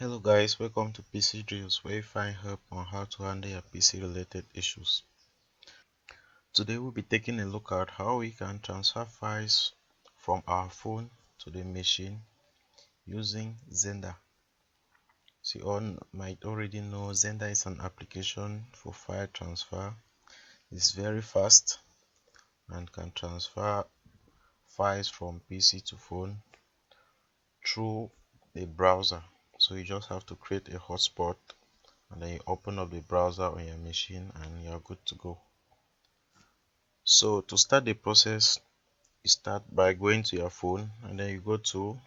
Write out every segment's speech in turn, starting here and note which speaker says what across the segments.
Speaker 1: Hello guys, welcome to PC Drills, where you find help on how to handle your PC related issues. Today we'll be taking a look at how we can transfer files from our phone to the machine using Xender. So you all might already know Xender is an application for file transfer. It's very fast and can transfer files from PC to phone through a browser. So you just have to create a hotspot and then you open up the browser on your machine and you're good to go. So to start the process, you start by going to your phone and then you go to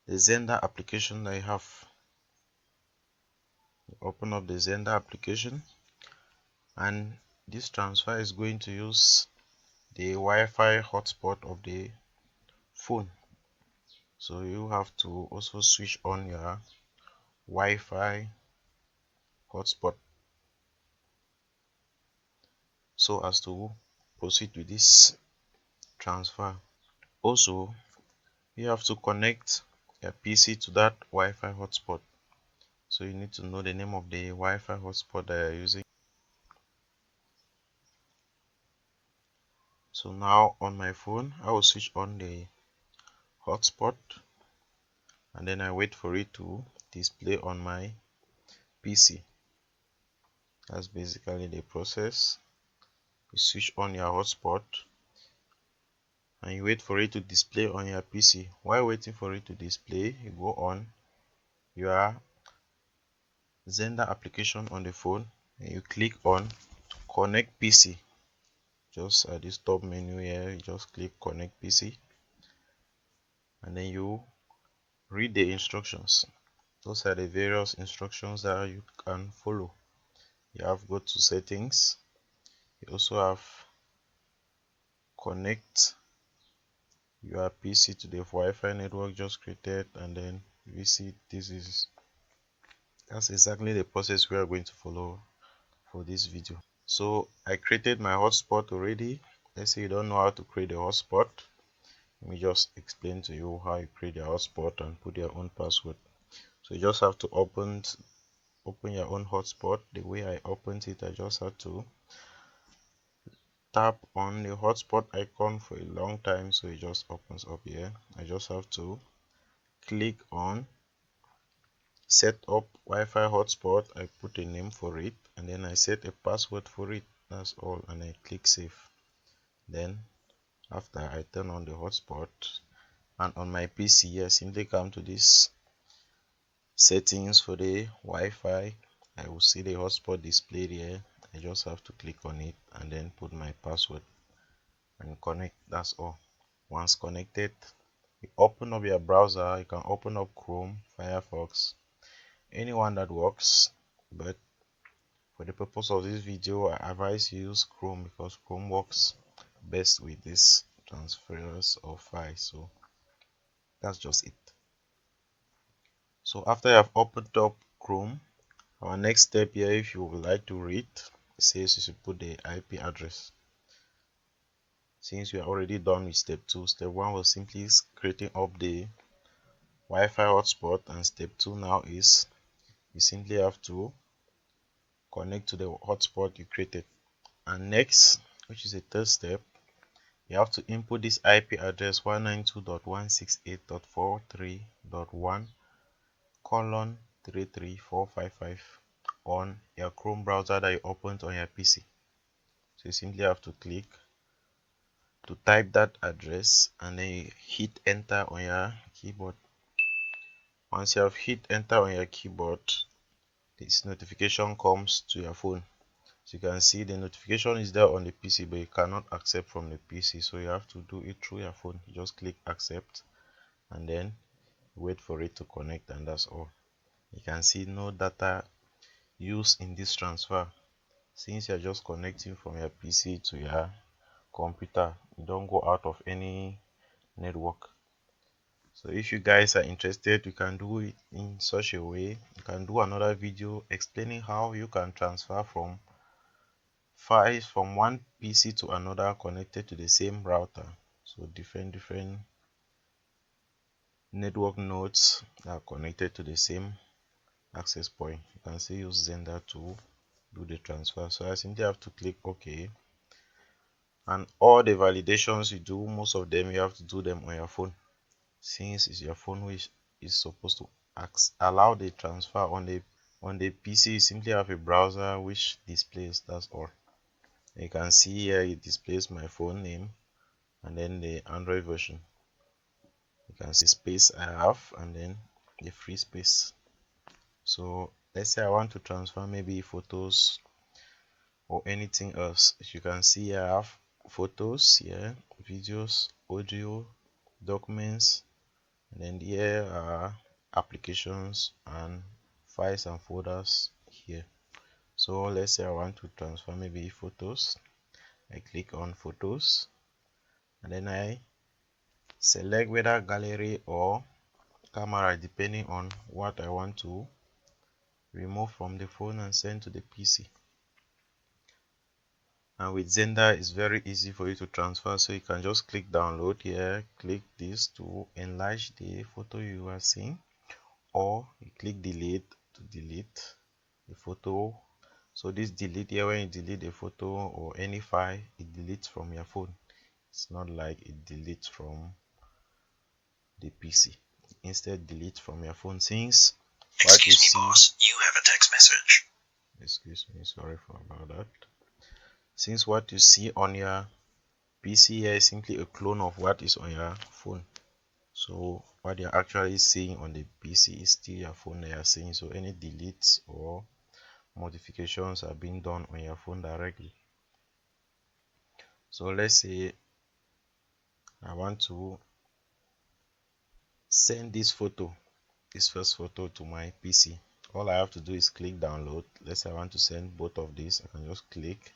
Speaker 1: the Xender application that you have. You open up the Xender application and this transfer is going to use the Wi-Fi hotspot of the phone. So you have to also switch on your Wi-Fi hotspot so as to proceed with this transfer. Also, you have to connect your PC to that Wi-Fi hotspot. So you need to know the name of the Wi-Fi hotspot that you're using. So now on my phone, I will switch on the hotspot and then I wait for it to display on my PC. That's basically the process. You switch on your hotspot and you wait for it to display on your PC. While waiting for it to display, you go on your Xender application on the phone and you click on connect PC. Just at this top menu here, you just click connect PC and then you read the instructions. Those are the various instructions that you can follow. You have go to settings. You also have connect your PC to the Wi-Fi network just created, and then visit. That's exactly the process we are going to follow for this video. So I created my hotspot already. Let's say you don't know how to create a hotspot. Let me just explain to you how you create a hotspot and put your own password. So you just have to open your own hotspot. The way I opened it, I just had to tap on the hotspot icon for a long time, so it just opens up here. I just have to click on set up Wi-Fi hotspot. I put a name for it and then I set a password for it. That's all, and I click save. Then after I turn on the hotspot, and on my PC, I simply come to this settings for the Wi-Fi. I will see the hotspot displayed here. I just have to click on it and then put my password and connect. That's all. Once connected, you open up your browser. You can open up Chrome, Firefox, anyone that works, but for the purpose of this video I advise you use Chrome because Chrome works best with this transfers of files. So that's just it. So after you have opened up Chrome, our next step here, if you would like to read, it says you should put the IP address. Since we are already done with step 2, step 1 was simply creating up the Wi-Fi hotspot, and step 2 now is you simply have to connect to the hotspot you created. And next, which is the third step, you have to input this IP address 192.168.4.3.1:33455 on your Chrome browser that you opened on your PC. So you simply have to click to type that address and then you hit enter on your keyboard. Once you have hit enter on your keyboard, this notification comes to your phone. So you can see the notification is there on the PC, but you cannot accept from the PC, so you have to do it through your phone. You just click accept and then wait for it to connect, and that's all. You can see no data used in this transfer. Since you're just connecting from your PC to your computer, you don't go out of any network. So if you guys are interested, you can do it in such a way. You can do another video explaining how you can transfer from files from one PC to another connected to the same router. So different network nodes that are connected to the same access point. You can still use Xender to do the transfer. So I simply have to click OK, and all the validations you do, most of them you have to do them on your phone, since it's your phone which is supposed to allow the transfer. On the PC you simply have a browser which displays, that's all. You can see here it displays my phone name and then the Android version. You can see space I have and then the free space. So let's say I want to transfer maybe photos or anything else. As you can see here, I have photos here, videos, audio, documents, and then here are applications and files and folders here. So let's say I want to transfer maybe photos. I click on photos and then I select whether gallery or camera, depending on what I want to remove from the phone and send to the PC. And with Xender it's very easy for you to transfer, so you can just click download here, click this to enlarge the photo you are seeing, or you click delete to delete the photo. So this delete here, when you delete a photo or any file, it deletes from your phone. It's not like it deletes from the PC. Instead delete from your phone, since what you see, boss, you have a text message. Excuse me, sorry for about that. Since what you see on your PC here is simply a clone of what is on your phone, so what you're actually seeing on the PC is still your phone that you're seeing. So any deletes or modifications are being done on your phone directly. So let's say I want to send this first photo to my PC. All I have to do is click download. Let's say I want to send both of these. I can just click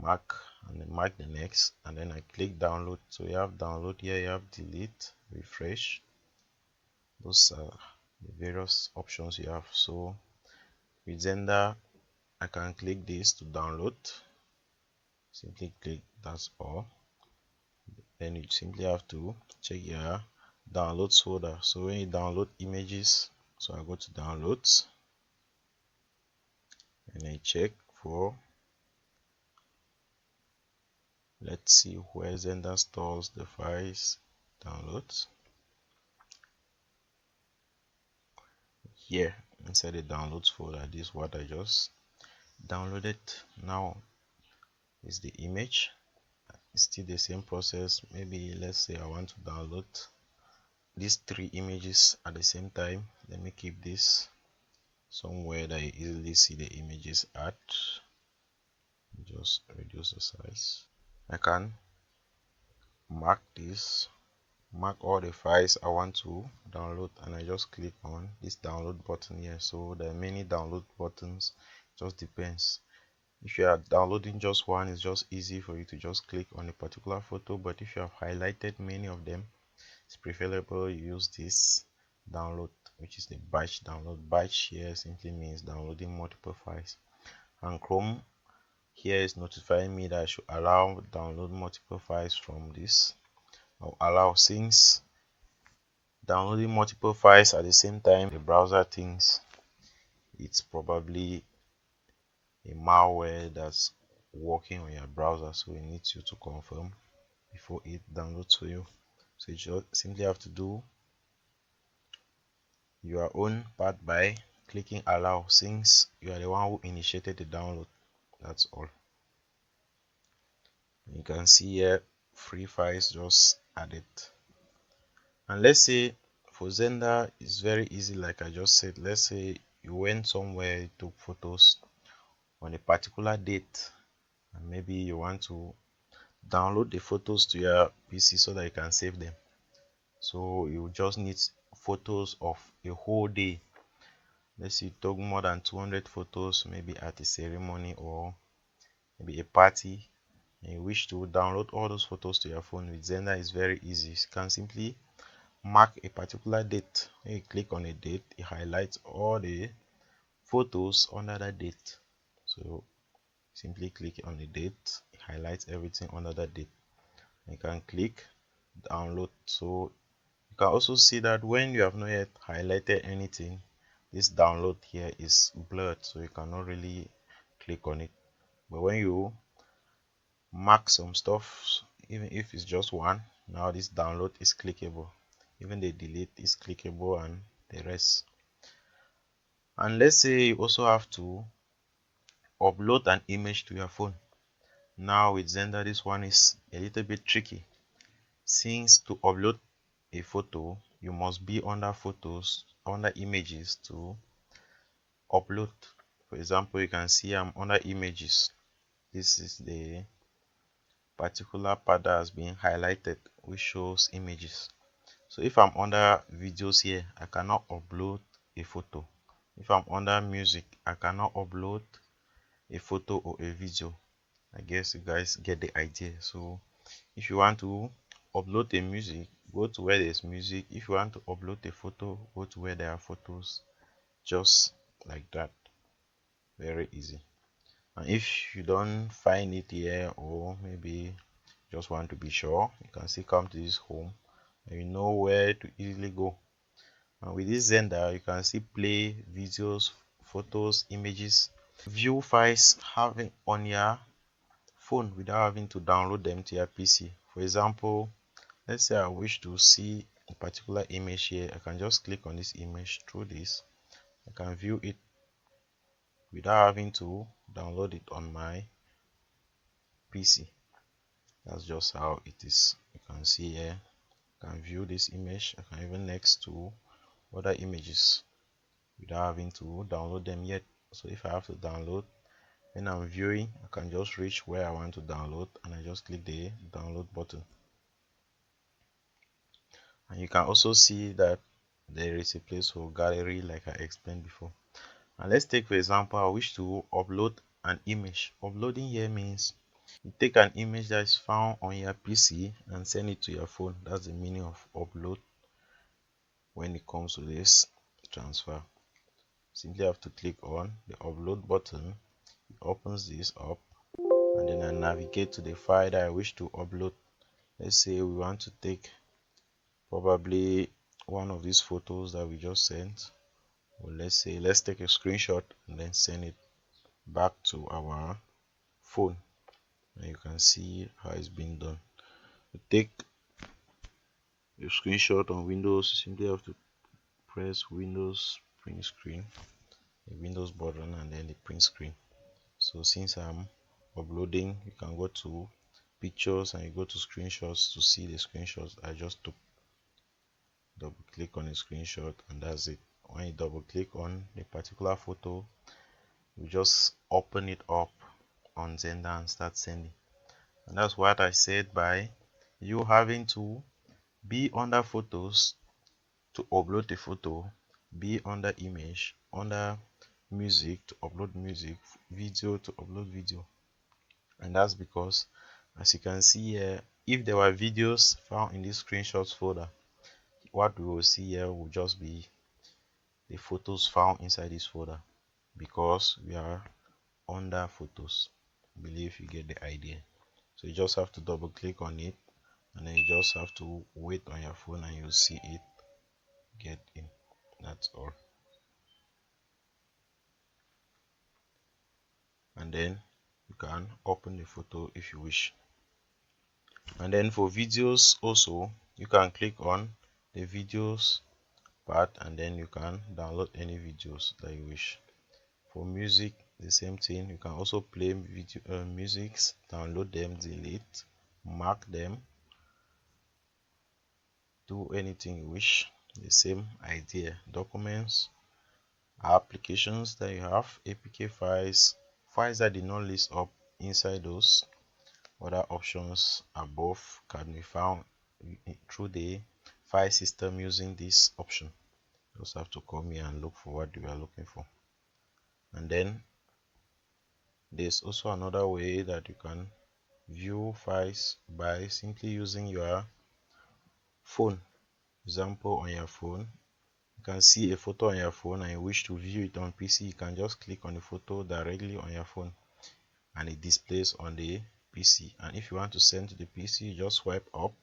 Speaker 1: mark and then mark the next, and then I click download. So you have download here, you have delete, refresh. Those are the various options you have. So with Xender I can click this to download. Simply click, that's all. Then you simply have to check your downloads folder. So when you download images, so I go to downloads and I check for, let's see where Xender stores the files. Downloads here inside the downloads folder. This is what I just downloaded. Now is the image. It's still the same process. Maybe let's say I want to download these 3 images at the same time. Let me keep this somewhere that you easily see the images at. Just reduce the size. I can mark this, mark all the files I want to download, and I just click on this download button here. So there are many download buttons, just depends. If you are downloading just one, it's just easy for you to just click on a particular photo, but if you have highlighted many of them, it's preferable you use this download, which is the batch download. Batch here simply means downloading multiple files, and Chrome here is notifying me that I should allow download multiple files from this, or allow, since downloading multiple files at the same time the browser thinks it's probably a malware that's working on your browser, so it needs you to confirm before it downloads for you. So you just simply have to do your own part by clicking allow, since you are the one who initiated the download. That's all. You can see here free files just added. And let's say for Xender it's very easy, like I just said. Let's say you went somewhere, you took photos on a particular date, and maybe you want to download the photos to your PC so that you can save them. So you just need photos of a whole day. Let's say you took more than 200 photos, maybe at a ceremony or maybe a party, and you wish to download all those photos to your phone. With Xender is very easy. You can simply mark a particular date. When you click on a date, it highlights all the photos under that date. So simply click on the date, it highlights everything under that date. You can click download. So you can also see that when you have not yet highlighted anything, this download here is blurred, so you cannot really click on it. But when you mark some stuff, even if it's just one, now this download is clickable. Even the delete is clickable and the rest. And let's say you also have to upload an image to your phone. Now with Xender, this one is a little bit tricky, since to upload a photo you must be under photos, under images to upload. For example, you can see I'm under images. This is the particular part that has been highlighted which shows images. So if I'm under videos here, I cannot upload a photo. If I'm under music, I cannot upload a photo or a video. I guess you guys get the idea. So if you want to upload a music, go to where there's music. If you want to upload a photo, go to where there are photos. Just like that. Very easy. And if you don't find it here, or maybe just want to be sure, you can still come to this home and you know where to easily go. And with this Xender, you can see play videos, photos, images, view files having on your phone without having to download them to your PC. For example, let's say I wish to see a particular image here. I can just click on this image through this. I can view it without having to download it on my PC. That's just how it is. You can see here, I can view this image. I can even next to other images without having to download them yet. So if I have to download, when I'm viewing, I can just reach where I want to download and I just click the download button. And you can also see that there is a place for gallery like I explained before. And let's take for example, I wish to upload an image. Uploading here means you take an image that is found on your PC and send it to your phone. That's the meaning of upload when it comes to this transfer. Simply have to click on the upload button. It opens this up and then I navigate to the file that I wish to upload. Let's say we want to take probably one of these photos that we just sent, or let's take a screenshot and then send it back to our phone. And you can see how it's being done. To take a screenshot on Windows, you simply have to press Windows print screen, the Windows button, and then the print screen. So since I'm uploading, you can go to pictures and you go to screenshots to see the screenshots I just took. Double click on a screenshot and that's it. When you double click on a particular photo, you just open it up on Xender and start sending. And that's what I said by you having to be under photos to upload a photo, be under image, under music to upload music, video to upload video. And that's because, as you can see here, if there were videos found in this screenshots folder, what we will see here will just be the photos found inside this folder, because we are under photos. I believe you get the idea. So you just have to double click on it and then you just have to wait on your phone and you'll see it get in. That's all. And then you can open the photo if you wish. And then for videos also, you can click on the videos part and then you can download any videos that you wish. For music, the same thing. You can also play video musics, download them, delete, mark them, do anything you wish. The same idea. Documents, applications that you have, APK files, files that did not list up inside those other options above can be found through the file system using this option. You just have to come here and look for what you are looking for. And then there's also another way that you can view files by simply using your phone. Example, on your phone, you can see a photo on your phone and you wish to view it on PC. You can just click on the photo directly on your phone and it displays on the PC. And if you want to send to the PC, you just swipe up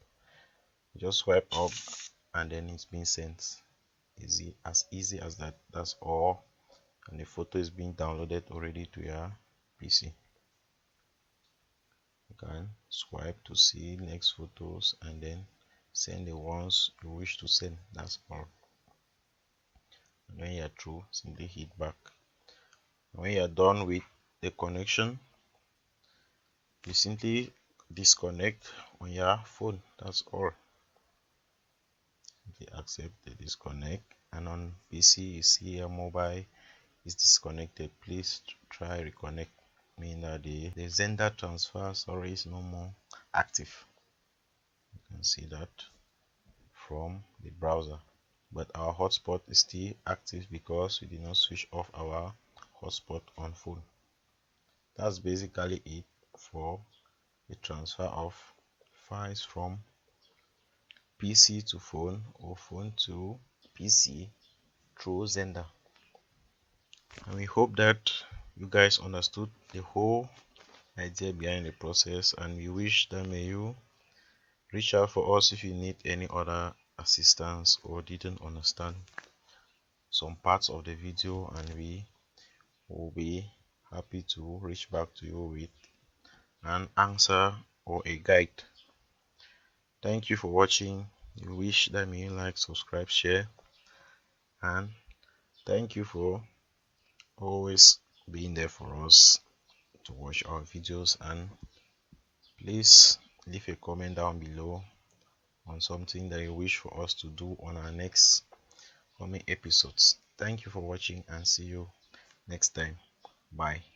Speaker 1: and then it's been sent. easy as that. That's all, and the photo is being downloaded already to your PC. You can swipe to see next photos and then send the ones you wish to send. That's all. And when you're through, simply hit back. When you're done with the connection, you simply disconnect on your phone. That's all. You accept the disconnect, and on PC you see your mobile is disconnected. Please try reconnect, meaning that the Xender transfer sorry is no more active. You can see that from the browser, but our hotspot is still active because we did not switch off our hotspot on phone. That's basically it for the transfer of files from PC to phone or phone to PC through Xender. And we hope that you guys understood the whole idea behind the process, and we wish that may you reach out for us if you need any other assistance or didn't understand some parts of the video, and we will be happy to reach back to you with an answer or a guide. Thank you for watching. We wish that may you like, subscribe, share, and thank you for always being there for us to watch our videos. And please leave a comment down below on something that you wish for us to do on our next coming episodes. Thank you for watching and see you next time. Bye.